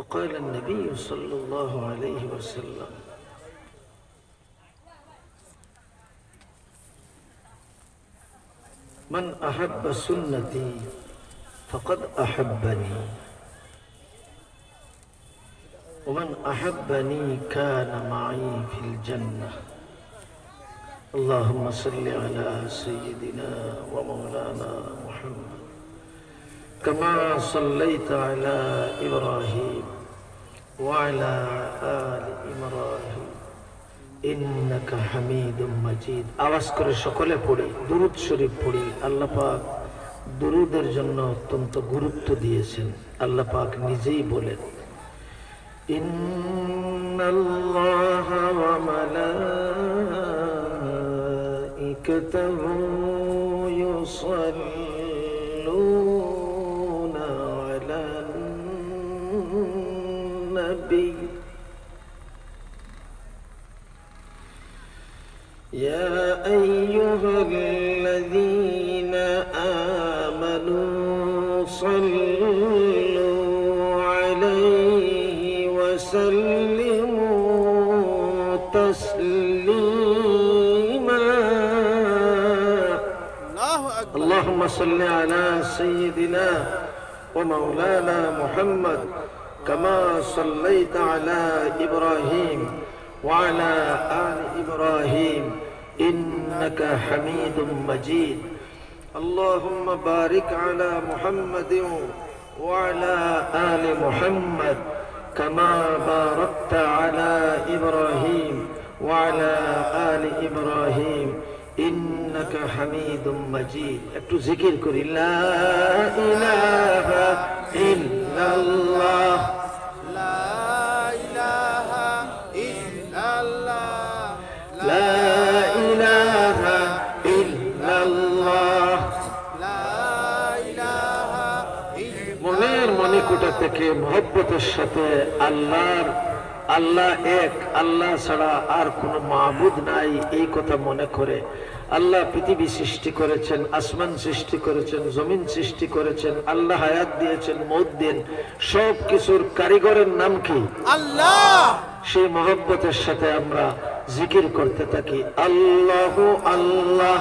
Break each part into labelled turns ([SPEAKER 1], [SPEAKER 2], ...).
[SPEAKER 1] فقال النبي صلى الله عليه وسلم من أحب سنتي فقد أحبني ومن أحبني كان معي في الجنة اللهم صل على سيدنا ومولانا محمد كما صليت على إبراهيم وعلى آل إبراهيم إنك حميد مجيد আওয়াজ করে সকলে পড়ি দুরূদ শরীফ পড়ি আল্লাহ পাক দুরূদের জন্য অত্যন্ত গুরুত্ব দিয়েছেন আল্লাহ পাক নিজেই বলেন ইন্নাল্লাহা ওয়া মালাইকাতাহু ইউসাল্লুনা আলান নবী يا أيها الذين آمنوا صلوا عليه وسلموا تسليما اللهم صل على سيدنا ومولانا محمد كما صليت على إبراهيم وعلى آل إبراهيم إنك حميد مجيد اللهم بارك على محمد وعلى آل محمد كما باركت على إبراهيم وعلى آل إبراهيم إنك حميد مجيد একটু জিকির করি লা ইলাহা ইল্লাল্লাহ মনিকুটা থেকে মহব্বতের সাথে আল্লাহ এক আল্লাহ ছাড়া আর কোন মাবুদ নাই এই কথা মনে করে আল্লাহ পৃথিবী সৃষ্টি করেছেন আসমান সৃষ্টি করেছেন জমিন সৃষ্টি করেছেন আল্লাহ হায়াত দিয়েছেন মওত দেন সব কিছুর কারিগরের নাম কি আল্লাহ সেই মহব্বতের সাথে আমরা জিকির করতে থাকি আল্লাহু আল্লাহ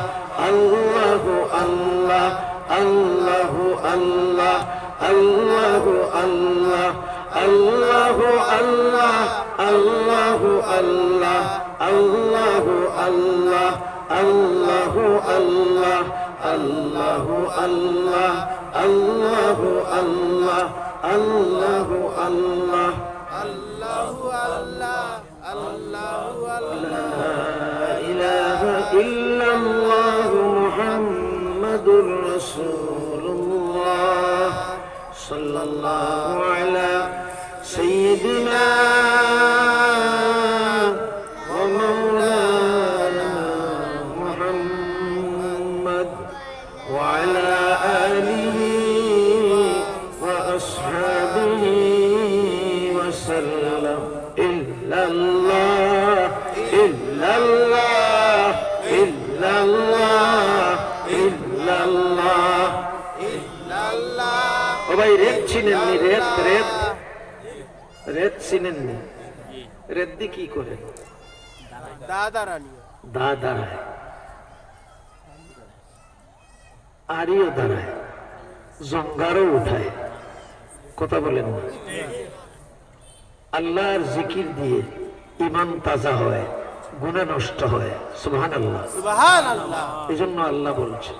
[SPEAKER 1] আল্লাহু আল্লাহ আল্লাহু আল্লাহ আল্লাহু আল্লাহ আল্লাহু আল্লাহ আল্লাহু আল্লাহ আল্লাহু আল্লাহ আল্লাহু আল্লাহ আল্লাহু আল্লাহ আল্লাহু আল্লাহ আল্লাহু আল্লাহ আল্লাহু আল্লাহ আল্লাহু আল্লাহ লা ইলাহা ইল্লাল্লাহ মুহাম্মাদুর রাসূলুল্লাহ সাল্লাল্লাহু আলা সাইয়্যিদিনা ওয়া মাওলানা মুহাম্মদ ওয়া আলা আলিহি ওয়া আসহাবিহি ওয়া সাল্লাম ইল্লাল্লাহ ইল্লাল্লাহ ইল্লাল্লাহ ইল্লাল্লাহ ও ভাই রেত চিনেননি রেত চিনেননি রেত দিয়ে কি করে দা দাঁড়ায় আড়িও দাঁড়ায় জঙ্গারও উঠায় কথা বলেন না আল্লাহর জিকির দিয়ে ঈমান তাজা হয় গুনাহ নষ্ট হয় সুবহানাল্লাহ সুবহানাল্লাহ এজন্য আল্লাহ বলছেন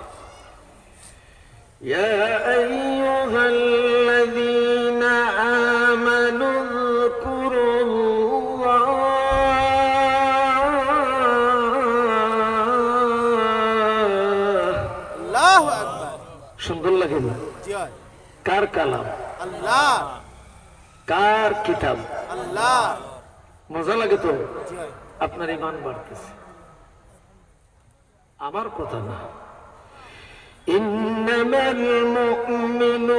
[SPEAKER 1] يا أيها الذين آمنوا اذكروا الله أكبر সুন্দর লাগে না কার কালাম আল্লাহ কার কিতাব আল্লাহ মজা লাগে তো আপনার ঈমান বাড়তেছে আমার কথা না إنما المؤمنون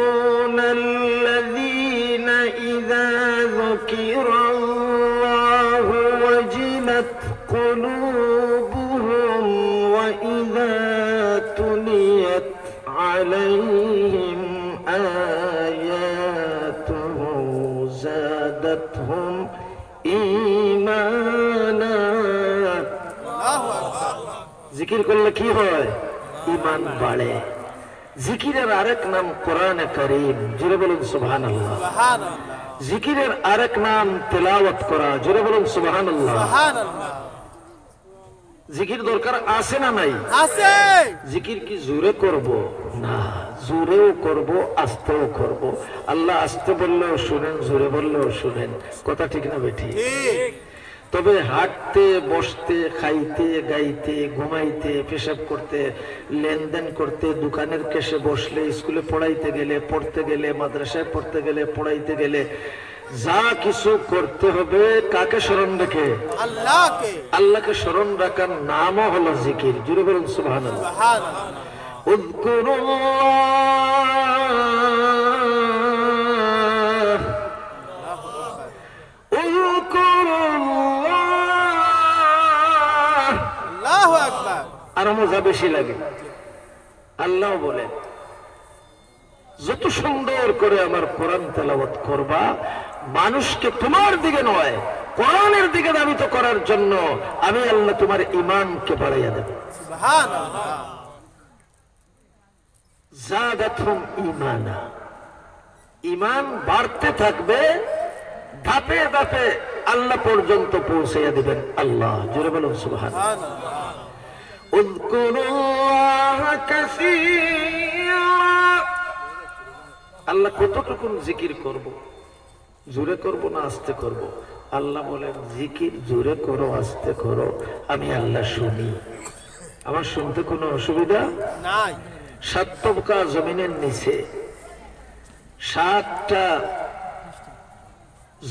[SPEAKER 1] الذين إذا ذكر الله وجلت قلوبهم وإذا تليت عليهم آياته زادتهم زادتهم ঈমানা। জিকির করলে কি হয়? ঈমান বাড়ে। জিকিরের আরেক নাম কোরআনে কারীম, জোরে বলুন সুবহানাল্লাহ। জিকিরের আরেক নাম তেলাওয়াত করা, জোরে বলুন সুবহানাল্লাহ। জিকির দরকার আছে না নাই? আছে। জিকির কি জোরে করব? না, জোরেও করব, আস্তেও করব। আল্লাহ আস্তে বললেও শুনেন, জোরে বললেও শুনেন। কথা ঠিক না বেঠিক? তবে হাঁটতে, বসতে, খাইতে, গাইতে, ঘুমাইতে, পেশাব করতে, লেনদেন করতে, দোকানের কেশে বসলে, স্কুলে পড়াইতে গেলে, পড়তে গেলে, মাদ্রাসায় পড়তে গেলে, পড়াইতে গেলে, যা কিছু করতে হবে কাকে স্মরণ রেখে? আল্লাহকে। আল্লাহকে স্মরণ রাখার নামও হলো জিকির। জুড়ে বলুন সুবহানাল্লাহ। আরো মজা বেশি লাগে। আল্লাহ বলেন, যত সুন্দর করে আমার কোরআন তেলাওয়াত করবা, মানুষকে তোমার দিকে নয় কোরআনের দিকে ধাবিত করার জন্য আমি আল্লাহ তোমার ঈমানকে বাড়াইয়া দেব। সুবহানাল্লাহ। যাদাতহুম ঈমানা, ঈমান বাড়তে থাকবে, ধাপে ধাপে আল্লাহ পর্যন্ত পৌঁছাইয়া দিবেন আল্লাহ। জোরে বলুন সুবহানাল্লাহ। উযকুরুল্লাহ কাসীরা, আল্লাহ কতটুকু জিকির করব? জোরে করব না আস্তে করব? আল্লাহ বলেন, জিকির জোরে করো, আস্তে করো, আমি আল্লাহ শুনি। আমার শুনতে কোনো অসুবিধা নাই। 7 তবকা জমিনের নিচে 7টা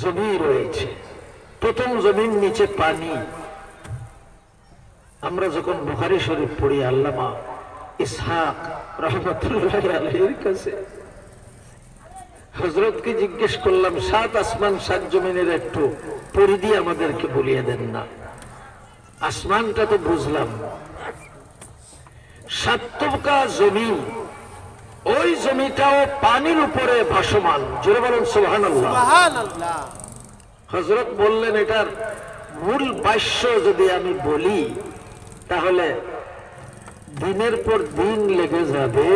[SPEAKER 1] জমি রয়েছে। প্রথম জমির নিচে পানি। আমরা যখন বুখারী শরীফ পড়ি, আল্লামা ইসহাক রাহমাতুল্লাহি আলাইহির কাছে হযরতকে জিজ্ঞেস করলাম, 7 আসমান 7 জমিনের একটু পরিধি আমাদেরকে বলিয়ে দেন না। আসমানটা তো বুঝলাম, 7 তবকা জমি, ওই জমিটাও পানির উপরে ভাসমান। জোরে বলুন সুবহানাল্লাহ। সুবহানাল্লাহ। হযরত বললেন, এটার মূল ভাষ্য যদি আমি বলি তাহলে দিনের পর দিন লেগে যাবে।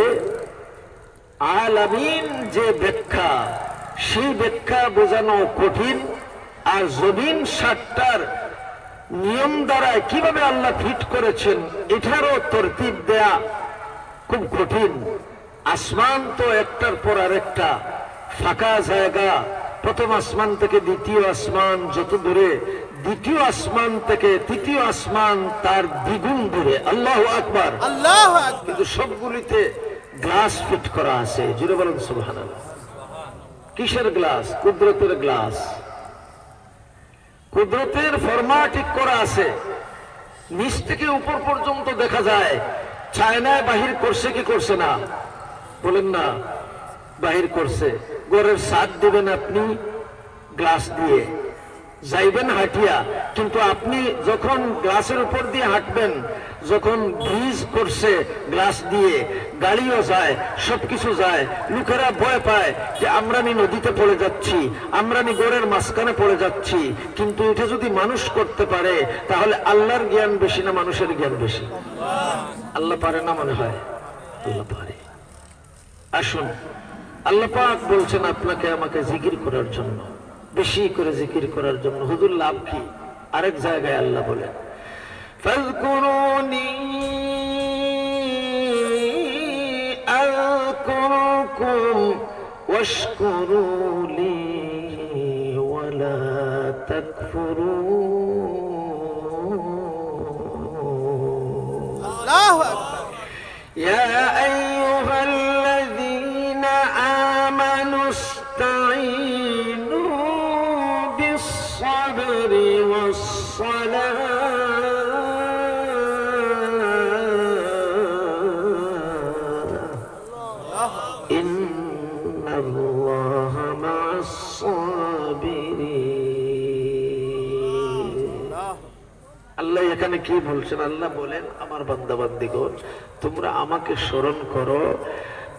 [SPEAKER 1] আলামিন যে ব্যাখ্যা, সেই ব্যাখ্যা বোঝানো কঠিন। আর জমিন 7টার নিয়ম দ্বারা কিভাবে আল্লাহ ফিট করেছেন এটারও তরতিব দেয়া খুব কঠিন। আসমান তো একটার পর আরেকটা ফাঁকা জায়গা। প্রথম আসমান থেকে দ্বিতীয় আসমান যত দূরে, দ্বিতীয় আসমান থেকে তৃতীয় আসমান তার দ্বিগুণ দূরে। আল্লাহু আকবার, আল্লাহু আকবার। কিন্তু সবগুলিতে গ্লাস ফিট করা আছে। জুড়ে বলুন সুবহানাল্লাহ। কিসের গ্লাস? কুদরতের গ্লাস। কুদরতের ফরমা ঠিক করা আছে। নিচ থেকে উপর পর্যন্ত দেখা যায়। চায়নায় বাহির করছে কি করছে না? বলেন না, বাহির করছে। ঘরের ছাদ দিবেন আপনি গ্লাস দিয়ে, যাইবেন হাঁটিয়া, কিন্তু আপনি যখন গ্লাসের উপর দিয়ে হাঁটবেন, যখন ব্রিজ করছে গ্লাস দিয়ে, গাড়িও যায়, সবকিছু যায়। লোকেরা ভয় পায় যে আমরা নদীতে পড়ে যাচ্ছি, আমরা ঘরের মাঝখানে পড়ে যাচ্ছি। কিন্তু এটা যদি মানুষ করতে পারে তাহলে আল্লাহর জ্ঞান বেশি না মানুষের জ্ঞান বেশি? আল্লাহ পারে না মনে হয়? আল্লাহ পারে। আসুন, আল্লাহ পাক বলছেন আপনাকে আমাকে জিকির করার জন্য, বেশি করে জিকির করার জন্য। হুজুর লাভ কি? আরেক জায়গায় আল্লাহ বলেন, ফাযকুরুনি আযকুরকুম ওয়াশকুরু লি ওয়ালা তাকফুরুন। আল্লাহু আকবার। ইয়া আইয়ুহাল্লাযীনা আমানু ইসতাঈনু বিস-সাবরি ওয়াস-সালাহ ইন্নাল্লাহা মা'আস-সাবিরিন। আল্লাহ এখানে কি বলছেন? আল্লাহ বলেন, আমার বান্দা বান্দীগণ, তোমরা আমাকে স্মরণ করো,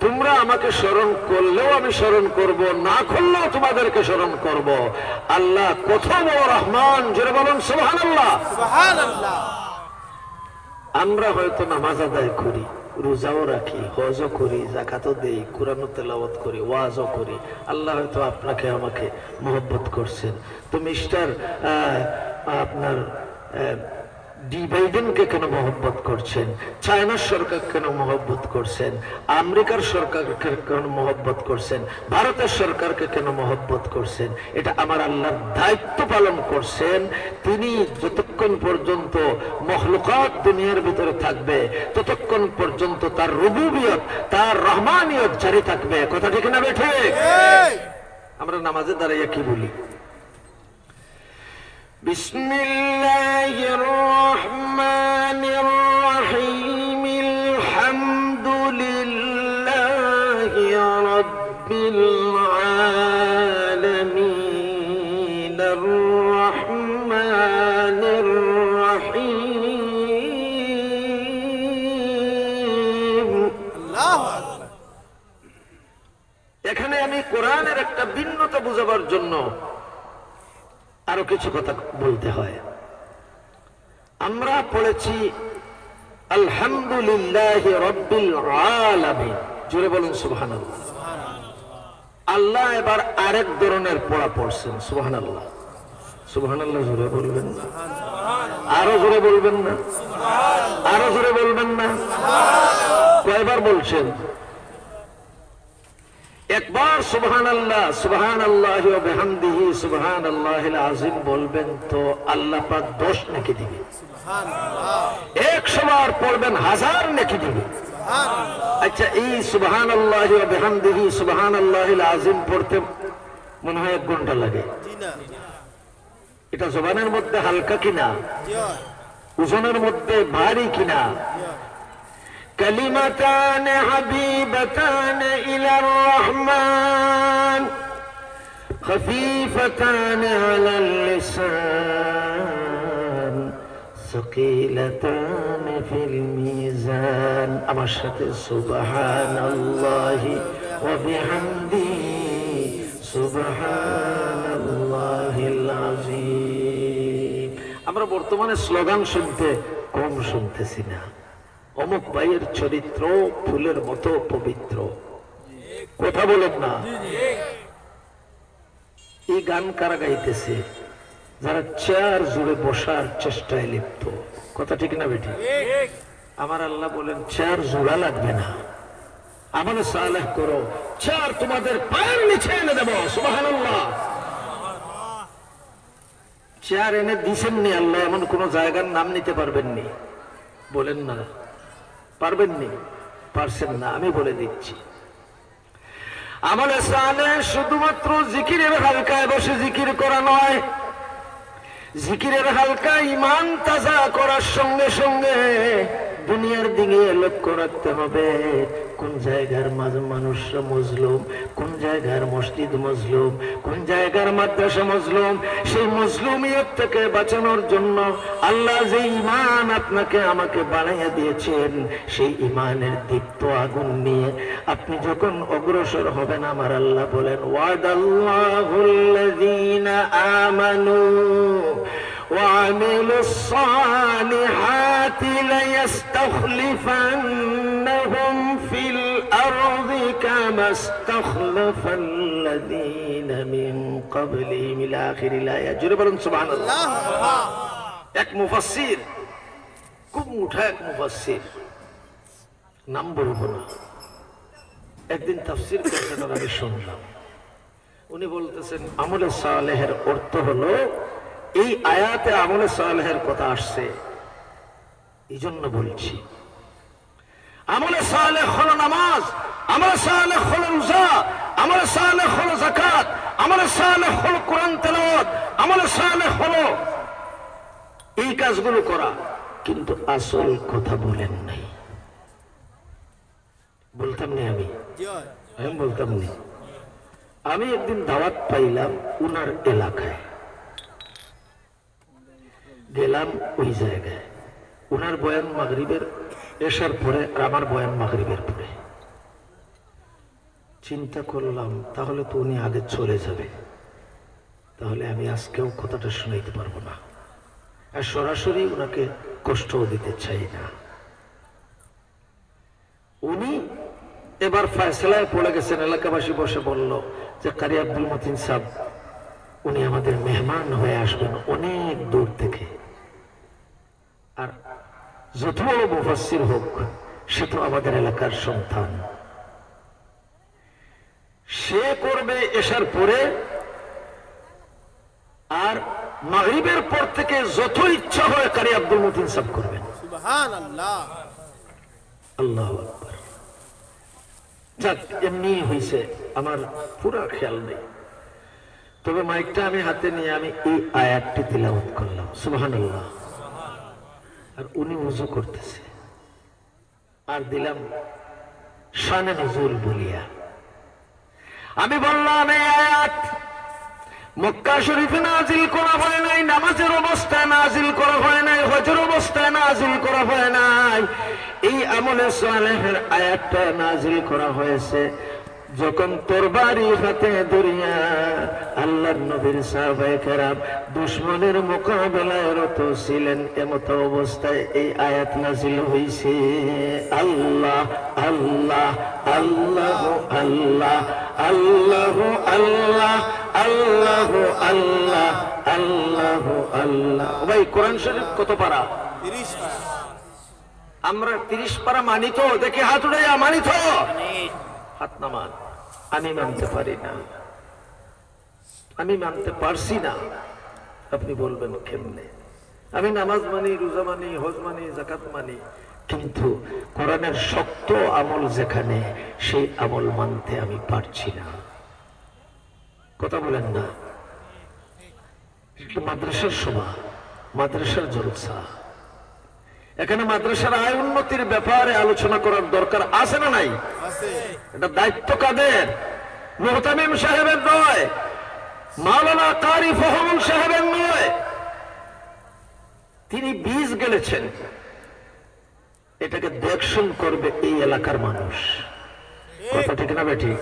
[SPEAKER 1] তোমরা আমাকে স্মরণ করলেও আমি স্মরণ করব, না করলেও তোমাদেরকে স্মরণ করব। আল্লাহ কত বড় রহমান, জোরে বলুন সুবহানাল্লাহ।
[SPEAKER 2] সুবহানাল্লাহ।
[SPEAKER 1] আমরা হয়তো নামাজ আদায় করি, রোজাও রাখি, হজও করি, যাকাতও দেই, কুরআনও তেলাওয়াত করি, ওয়াজও করি। আল্লাহ হয়তো আপনাকে আমাকে মহব্বত করছেন। তো মিস্টার আপনার ডি বাইডেনকে কেন মহব্বত করছেন? চায়নার সরকার কেন মহব্বত করছেন? আমেরিকার সরকারকে কেন মহব্বত করছেন? ভারতের সরকারকে কেন মহব্বত করছেন? এটা আমার আল্লাহর দায়িত্ব পালন করছেন। তিনি যতক্ষণ পর্যন্ত মখলুকাত দুনিয়ার ভিতরে থাকবে ততক্ষণ পর্যন্ত তার রুবুবিয়ত, তার রহমানিয়ত জারি থাকবে। কথা ঠিক না বেঠে? আমরা নামাজে দাঁড়াইয়া কি বলি? বিসমিল্লাহির রহমানির রহিম, আলহামদুলিল্লাহি রাব্বিল আলামিন, আর রহমানির রহিম।
[SPEAKER 2] আল্লাহু আকবার।
[SPEAKER 1] এখানে আমি কোরআনের একটা ভিন্নতা বুঝাবার জন্য আরো কিছু কথা বলতে হয়। আমরা পড়েছি আলহামদুলিল্লাহি রাব্বিল আলামিন, জোরে বলুন সুবহানাল্লাহ। আল্লাহ এবার আরেক ধরনের পড়া পড়ছেন, সুবহানাল্লাহ। সুবহানাল্লাহ জোরে বলবেন না? আরো জোরে বলবেন না? আরো জোরে বলবেন না? কয়বার বলছেন? একবার সুবহানাল্লাহ, সুবহানাল্লাহি ওয়া বিহামদিহি সুবহানাল্লাহিল আযীম বলবেন তো আল্লাহ পাক 10 নেকি দিবে।
[SPEAKER 2] সুবহানাল্লাহ।
[SPEAKER 1] 100 বার পড়বেন 1000 নেকি দিবে।
[SPEAKER 2] সুবহানাল্লাহ।
[SPEAKER 1] আচ্ছা, এই সুবহানাল্লাহি ওয়া বিহামদিহি সুবহানাল্লাহিল আযীম পড়তে মনে হয় 1 ঘন্টা লাগে।
[SPEAKER 2] জি না।
[SPEAKER 1] এটা জবানের মধ্যে হালকা কিনা?
[SPEAKER 2] জি।
[SPEAKER 1] ওজনের মধ্যে ভারী কিনা? كلمتان حبيبتان إلى الرحمن خفيفتان على اللسان ثقيلتان في الميزان أمشت سبحان الله وبحمده سبحان الله العظيم। আমরা বর্তমানে স্লোগান শুনতে কম শুনতেছি না। অমুক ভাইয়ের চরিত্র ফুলের মতো পবিত্র, কথা বলেন না? এই গান কারা গাইতেছে? যারা চেয়ার জুড়ে বসার চেষ্টায় লিপ্ত। কথা ঠিক না বেটি? আমার আল্লাহ বলেন চেয়ার জোড়া লাগবে না, আমলে সালেহ করো, চেয়ার তোমাদের পায়ের নিচে এনে দেব। সুবহানাল্লাহ। চেয়ার এনে দিছেননি আল্লাহ, এমন কোন জায়গার নাম নিতে পারবেননি? বলেন না, পারবেননি? পারছেন না, আমি বলে দিচ্ছি। আমলে সালেহ শুধুমাত্র জিকিরের হালকায় বসে জিকির করা নয়, জিকিরের হালকা ঈমান তাজা করার সঙ্গে সঙ্গে দুনিয়ার দিকে লক্ষ্য রাখতে হবে। কোন জায়গার মানুষরা মজলুম, কোন জায়গার মসজিদ মজলুম, কোন জায়গার মাদ্রাসা মজলুম, সেই মজলুমিয়ত থেকে বাঁচানোর জন্য আল্লাহ যে ঈমান আপনাকে আমাকে বানাইয়া দিয়েছেন, সেই ঈমানের দীপ্ত আগুন নিয়ে আপনি যখন অগ্রসর হবেন, আমার আল্লাহ বলেন ওয়াদাল্লাহুল্লাযীনা আমানু وعملوا الصالحات ليستخلفنهم في الأرض كما استخلف الذين من قبلهم إلى آخر الآية। জোরে বলুন সুবহানাল্লাহ। এক মুফাসসির, খুব মুঠা এক মুফাসসির, নাম বলবো না, একদিন তাফসীর করতেন, আমি শুনলাম। উনি বলতেছেন আমলে সালেহের অর্থ হলো, এই আয়াতে আমলে সালেহের কথা আসছে, এই জন্য বলছি। আমলে সালেহ হলো নামাজ, আমলে সালেহ হলো রোজা, আমলে সালেহ হলো যাকাত, আমলে সালেহ হলো কোরআন তেলাওয়াত, আমলে সালেহ হলো এই কাজগুলো করা। কিন্তু আসল কথা বলেন নাই। বলতাম না আমি বলতাম না। আমি একদিন দাওয়াত পাইলাম উনার এলাকায়, গেলাম ওই জায়গায়। উনার বয়ান মাগরিবের এশার পরে, আর আমার বয়ান মাগরিবের পরে। চিন্তা করলাম তাহলে তো উনি আগে চলে যাবে, তাহলে আমি আজকেও কথাটা শুনাইতে পারবো না, আর সরাসরি ওনাকে কষ্টও দিতে চাই না। উনি এবার ফয়সালায় পড়ে গেছেন। এলাকাবাসী বসে বলল যে কারি আব্দুল মতিন সাহেব উনি আমাদের মেহমান হয়ে আসবেন অনেক দূর থেকে, আর যত বড় মুফাসসির হোক সে তো আমাদের এলাকার সন্তান, সে করবে এশার পরে, আর মাগরিবের পর থেকে যত ইচ্ছা হয় কারি আব্দুল মতিন সাহেব করবেন।
[SPEAKER 2] সুবহানাল্লাহ।
[SPEAKER 1] আল্লাহু আকবার। যাক, এমনি হয়েছে, আমার পুরা খেয়াল নেই, তবে মাইকটা আমি হাতে নিয়ে আমি এই আয়াতটি তিলাওয়াত করলাম, সুবহানাল্লাহ। আর উনি ওযু করতেছে, আর দিলাম শানে নুজুল বলিয়া। আমি বললাম এই আয়াত মক্কা শরীফে নাজিল করা হয় নাই, নামাজের অবস্থায় নাজিল করা হয় নাই, হজের অবস্থায় নাজিল করা হয় নাই। এই আমলে সালেহের আয়াতটা নাজিল করা হয়েছে যখন তরবারি হাতে ধরিয়া আল্লাহর নবীর সাহাবায়ে কেরাম দুশমনের মোকাবেলায় রত ছিলেন, এমত অবস্থায় এই আয়াত নাজিল হইছে। আল্লাহ আল্লাহ আল্লাহ আল্লাহ আল্লাহ আল্লাহ আল্লাহ আল্লাহ আল্লাহ আল্লাহ। ভাই কোরআন শরীফ কত পারা?
[SPEAKER 2] 30 পারা।
[SPEAKER 1] আমরা 30 পারা মানি তো? দেখি হাত উঠাইয়া মানি তো? হাত নামান। আমি মানতে পারি না, আমি মানতে পারছি না। আপনি বলবেন কেমনে? আমি নামাজ মানি, রোজা মানি, হজ মানি, যাকাত মানি, কিন্তু কোরআনের শক্ত আমল যেখানে, সেই আমল মানতে আমি পারছি না। কথা বলেন না? মাদ্রাসার সভা, মাদ্রাসার জলসা, এখানে মাদ্রাসার আয় উন্নতির ব্যাপারে আলোচনা করার দরকার আছে না নাই?
[SPEAKER 2] আছে।
[SPEAKER 1] এটা দায়িত্ব কাদের? মুহতামিম সাহেবের নয়, মাওলানা কারি ফহরুল সাহেবের নয়। তিনি বীজ গেলেছেন, এটাকে দেখশন করবে এই এলাকার মানুষ। কথা ঠিক না বেঠিক?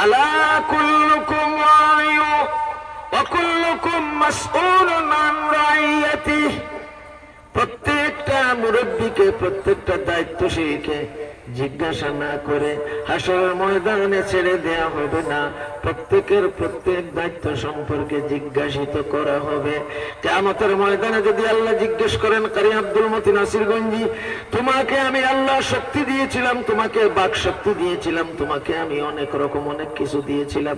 [SPEAKER 1] আলা কুল্লুকুম রায়ু ওয়া কুল্লুকুম মাসউলুন আন রাইয়াতিহি। প্রত্যেকটা মুরব্বীকে, প্রত্যেকটা দায়িত্বশীলকে জিজ্ঞাসা না করে হাসরের ময়দানে ছেড়ে দেয়া হবে না। প্রত্যেকের প্রত্যেক দায়িত্ব সম্পর্কে জিজ্ঞাসিত করা হবে। কিয়ামতের ময়দানে যদি আল্লাহ জিজ্ঞেস করেন, কারি আব্দুল মতিন নাসিরগঞ্জি, তোমাকে আমি আল্লাহ শক্তি দিয়েছিলাম, তোমাকে বাক শক্তি দিয়েছিলাম, তোমাকে আমি অনেক রকম অনেক কিছু দিয়েছিলাম,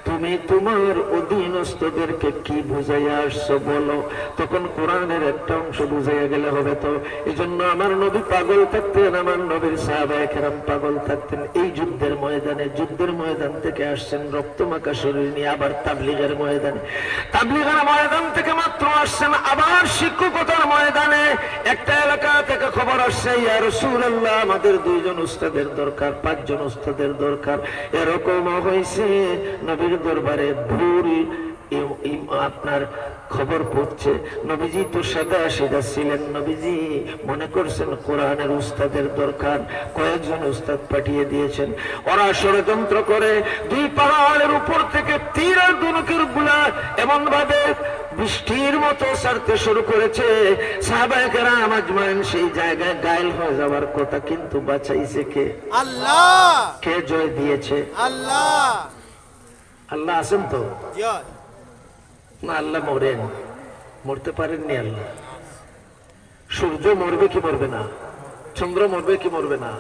[SPEAKER 1] তুমি তোমার অধীনস্থদেরকে কি বুঝাইয়া আসছো বলো? তখন কোরআনের একটা অংশ বুঝাইয়া গেলে হবে তো। এই জন্য আমার নবী পাগল থাকতেন, আমার নবীর সাহাবায়ে কেরাম পাগল থাকতেন। এই যুদ্ধের ময়দানে, যুদ্ধের ময়দান থেকে আসছেন রক্তমাখা শরীর নিয়ে, আবার তাবলীগের ময়দানে, তাবলীগের ময়দান থেকে মাত্র আসছেন আবার শিক্ষকতার ময়দানে। একটা এলাকা থেকে খবর আসছে, ইয়া রাসূলুল্লাহ, আমাদের 2 জন উস্তাদের দরকার, 5 জন উস্তাদের দরকার। এরকম হয়েছে নবীর দরবারে ভুল আপনার খবর পড়ছে। নবীজি তো সাদা সিধা ছিলেন, নবীজি মনে করছেন কোরআনের উস্তাদের দরকার, কয়েকজন উস্তাদ পাঠিয়ে দিয়েছেন। ওরা ষড়যন্ত্র করে 2 পাহাড়ের উপর থেকে তীর আর ধনুকের গুলা এমন ভাবে বৃষ্টির মতো ছাড়তে শুরু করেছে, সাহাবায়ে কেরাম আজমাইন সেই জায়গায় ঘায়েল হয়ে যাওয়ার কথা, কিন্তু বাঁচাইছে কে?
[SPEAKER 2] আল্লাহ।
[SPEAKER 1] কে জয় দিয়েছে?
[SPEAKER 2] আল্লাহ।
[SPEAKER 1] আল্লাহ আছেন তো?
[SPEAKER 2] জয়।
[SPEAKER 1] না, আল্লাহ মরেন? মরতে পারেননি আল্লাহ। সূর্য মরবে কি মরবে না? চন্দ্র মরবে কি মরবে না?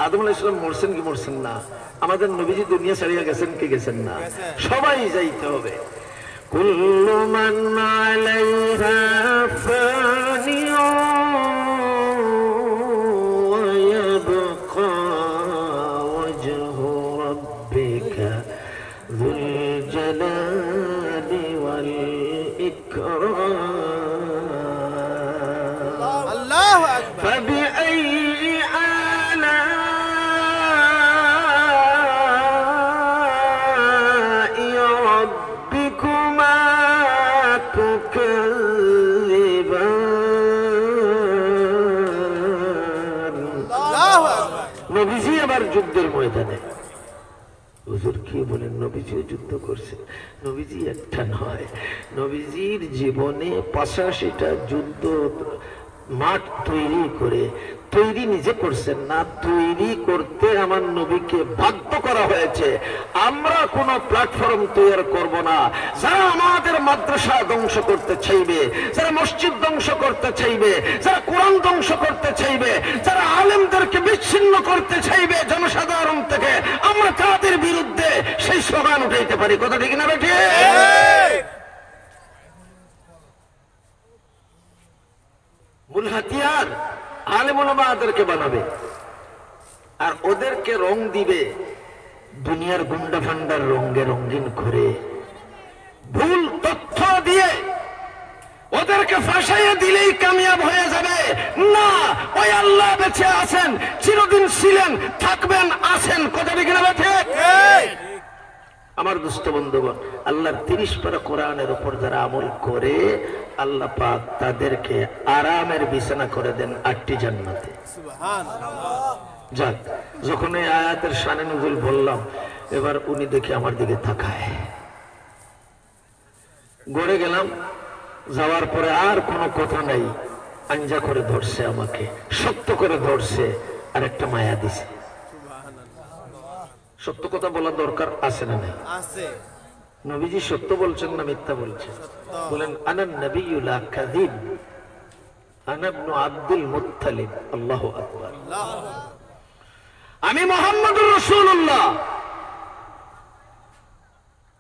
[SPEAKER 1] আদম আলাইহিস সালাম মরছেন কি মরছেন না? আমাদের নবীজি দুনিয়া ছাড়িয়া গেছেন কি গেছেন না? সবাই যাইতে হবে। কুল্লু মান আলাইহা ফানিউ ওয়া ইয়াবকা ওয়াজহু রাব্বিকা যুল জালালি ওয়াল ইকরাম।
[SPEAKER 2] আল্লাহু আকবার।
[SPEAKER 1] فبأي آلاء ربكما تكذبان।
[SPEAKER 2] আল্লাহু আকবার।
[SPEAKER 1] নবীজি আবার যুদ্ধের ময়দানে কেউ বলেন নবীজিও যুদ্ধ করছেন। নবীজি একটা নয়, নবীজির জীবনে 85টা যুদ্ধ মাঠ তৈরি করে, তৈরি নিজে করছেন না, তৈরি করতে আমার নবীকে বাধ্য করা হয়েছে। আমরা কোন প্ল্যাটফর্ম তৈরি করব না। যারা আমাদের মাদ্রাসা ধ্বংস করতে চাইবে, যারা মসজিদ ধ্বংস করতে চাইবে, যারা কোরআন ধ্বংস করতে চাইবে, যারা আলেমদেরকে বিচ্ছিন্ন করতে চাইবে জনসাধারণ থেকে, আমরা তাদের বিরুদ্ধে সেই স্লোগান উঠাইতে পারি। কথা ঠিক না বেঠিক? মূল হাতিয়ার আলেম ওলামাদেরকে বানাবে, আর ওদেরকে রং দিবে দুনিয়ার গুন্ডা ফান্ডার রঙে রঙিন করে, ভুল তথ্য দিয়ে ওদেরকে ফাঁসাইয়ে দিলেই কামিয়াব হয়ে যাবে না। ওই আল্লাহ বেঁচে আছেন, চিরদিন ছিলেন, থাকবেন, আছেন। কথা ঠিক না ঠিক? আমার দুস্থ বন্ধুগণ, আল্লাহর 30 পারা কোরআনের উপর যারা আমল করে, আল্লাহ পাক তাদেরকে আরামের বিছানা করে দেন 8টি জান্নাতে। যাক, যখন এই আয়াতের শানে নুজুল বললাম, এবার উনি দেখে আমার দিকে তাকায়। গড়ে গেলাম, যাওয়ার পরে আর কোনো কথা নাই, আঞ্জা করে ধরছে, আমাকে শক্ত করে ধরছে, আর একটা মায়া দিছে। সত্য কথা বলা দরকার আছে না নাই?
[SPEAKER 2] আছে।
[SPEAKER 1] নবীজি সত্য বলছেন না মিথ্যা বলছেন? বলেন, আনান নবিয়্যু লা কাযিব, আনা ইবনু আব্দুল মুত্তালিব। আল্লাহু আকবার। আমি মুহাম্মদুর রাসূলুল্লাহ।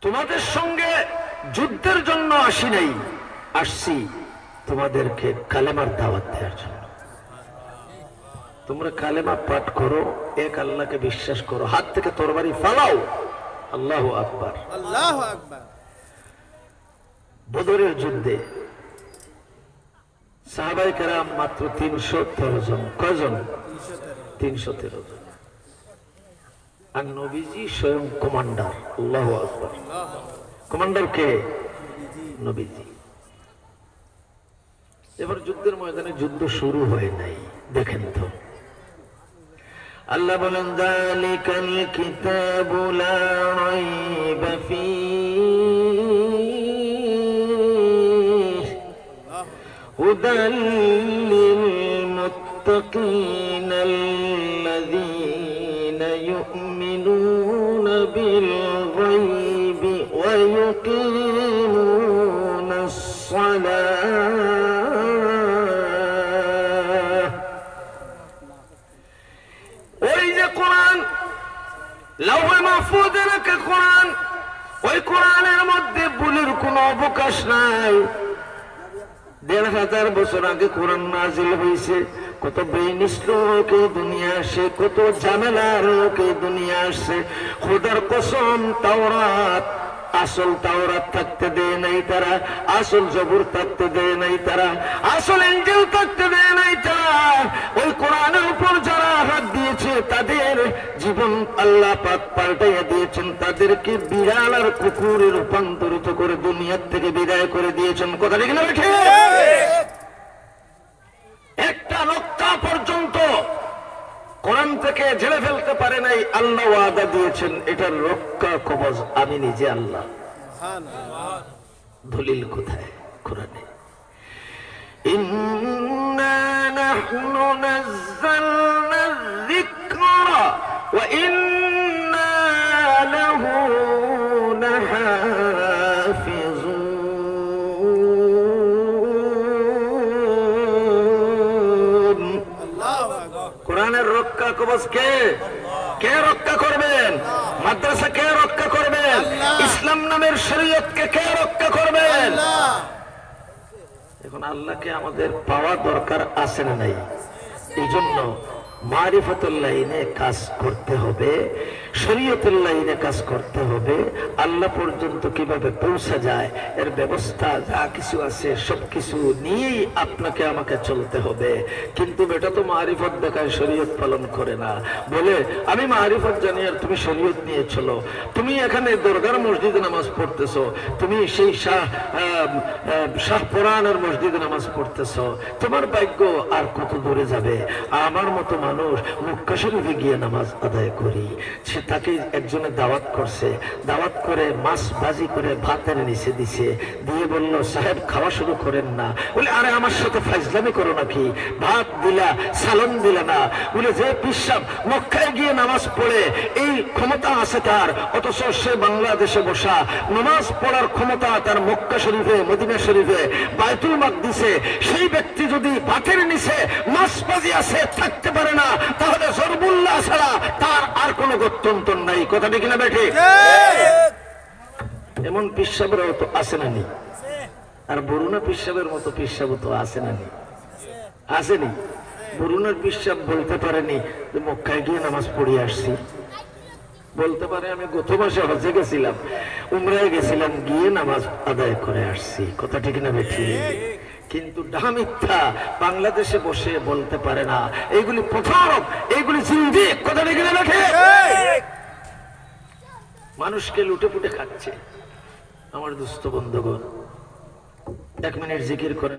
[SPEAKER 1] তোমাদের সঙ্গে যুদ্ধের জন্য আসি নাই, আসছি তোমাদেরকে কালেমার দাওয়াত দেওয়ার জন্য। তোমরা কালেমা পাঠ করো, এক আল্লাহকে বিশ্বাস করো, হাত থেকে তরবারি ফালাও। আল্লাহু আকবার।
[SPEAKER 2] আল্লাহু আকবার।
[SPEAKER 1] বদরের যুদ্ধে সাহাবায়ে কেরাম মাত্র 313 জন। কয়জন? 313 জন। আর নবীজি স্বয়ং কমান্ডার। আল্লাহু আকবার। কমান্ডার কে? নবীজি। এবার যুদ্ধের ময়দানে যুদ্ধ শুরু হয় নাই, দেখেন তো। আল্লাহ বলেন, যালিকাল কিতাবু লা রাইবা ফীহি হুদাল লিল মুত্তাকিন আল্লাযীনা ইউমিনুনা বিল গায়বি ওয়া ইউকিমুনাস সালাহ। ওই যে কোরআন, লাওহে মাহফুজে রাখা কোরআন, ওই কোরআনের মধ্যে ভুলের কোনো অবকাশ নাই। 1500 বছর আগে কোরআন নাজিল হয়েছে। কত বেইনিস লোক এই দুনিয়া আসে, কত ঝামেলার লোক এই দুনিয়া আসছে। খোদার কসম, তাওরাত, আসল তাওরাত থাকতে দেয় নাই তারা, আসল জবুর থাকতে দেয় নাই তারা, আসল ইনজিল থাকতে দেয় নাই তারা। ওই কোরআনের উপর যারা হাত দিয়েছে, তাদের জীবন আল্লাহ পাক পাল্টাইয়া দিয়েছেন, তাদেরকে বিড়াল আর কুকুরে রূপান্তরিত করে দুনিয়ার থেকে বিদায় করে দিয়েছেন। কথা ঠিক না ঠিক? একটা নক্তা পর্যন্ত কোরআন থেকে ঝেড়ে ফেলতে পারে নাই। আল্লাহ ওয়াদা দিয়েছেন, এটার রক্ষা কবচ আমি নিজে আল্লাহ। দলিল কোথায়? কোরআনে। ইন্না নাহনু নাযালনা যিকরা ওয়া ইন্না লাহু লাহাফিজুন। কোরআনের রক্ষা কবচ কে? কে রক্ষা করবেন? মাদ্রাসা কে রক্ষা করবেন? ইসলাম নামের শরীয়তকে কে রক্ষা করবেন? এখন আল্লাহকে আমাদের পাওয়া দরকার আছে না নাই? এই জন্য মারিফাতুল লাইনে কাজ করতে হবে, শরীয়তুল লাইনে কাজ করতে হবে। আল্লাহ পর্যন্ত কিভাবে পৌঁছা যায় এর ব্যবস্থা যা কিছু আছে সবকিছু নিয়েই আপনাকে আমাকে চলতে হবে। কিন্তু এটা তো মারিফত দেখায়, শরীয়ত পালন করে না। বলে আমি মারিফত জানি আর তুমি শরীয়ত নিয়ে চলো। তুমি এখানে দরগার মসজিদে নামাজ পড়তেছো, তুমি সেই শাহপুরানের মসজিদে নামাজ পড়তেছো, তোমার ভাগ্য আর কত দূরে যাবে। আমার মতো মানুষ মক্কা শরীফে গিয়ে নামাজ আদায় করি। সে তাকে একজনে দাওয়াত করছে, দাওয়াত করে মাছ ভাজি করে ভাতের নিচে দিছে, দিয়ে বলল সাহেব খাওয়া শুরু করেন না। বলে আরে আমার সাথে ফাইজলামি করো নাকি, ভাত দিলা সালাম দিলা না। বলে যে পিসাব মক্কায় গিয়ে নামাজ পড়ে এই ক্ষমতা আছে তার, অথচ সে বাংলাদেশে বসা, নামাজ পড়ার ক্ষমতা তার মক্কা শরীফে মদিনা শরীফে বাইতুল মাকদিসে, সেই ব্যক্তি যদি ভাতের নিচে মাছ ভাজি আছে থাকতে পারে না, তাহলে জরবুল্লাহ ছাড়া তার আর কোনো গত্যন্তর নাই। কথাটা কিনা বেঠে? এমন পিসাবরাও তো আছে না নি, আর বরুণা পিসাবের মতো পিসাব তো আছে না নি, আসেনি। বরুণার পিসাব বলতে পারেনি যে মক্কায় গিয়ে নামাজ পড়ে আসছি, বলতে পারে আমি গত মাসে হজে গেছিলাম, উমরায় গেছিলাম, গিয়ে নামাজ আদায় করে আসছি। কথা ঠিক না বেঠি? কিন্তু ডাহা মিথ্যা বাংলাদেশে বসে বলতে পারে না, এইগুলি প্রথম, এইগুলি জিন্দিক। কথা ঠিক না বেঠি? মানুষকে লুটে পুটে খাচ্ছে। আমার দুস্থ বন্ধুগণ, 1 মিনিট জিকির করেন।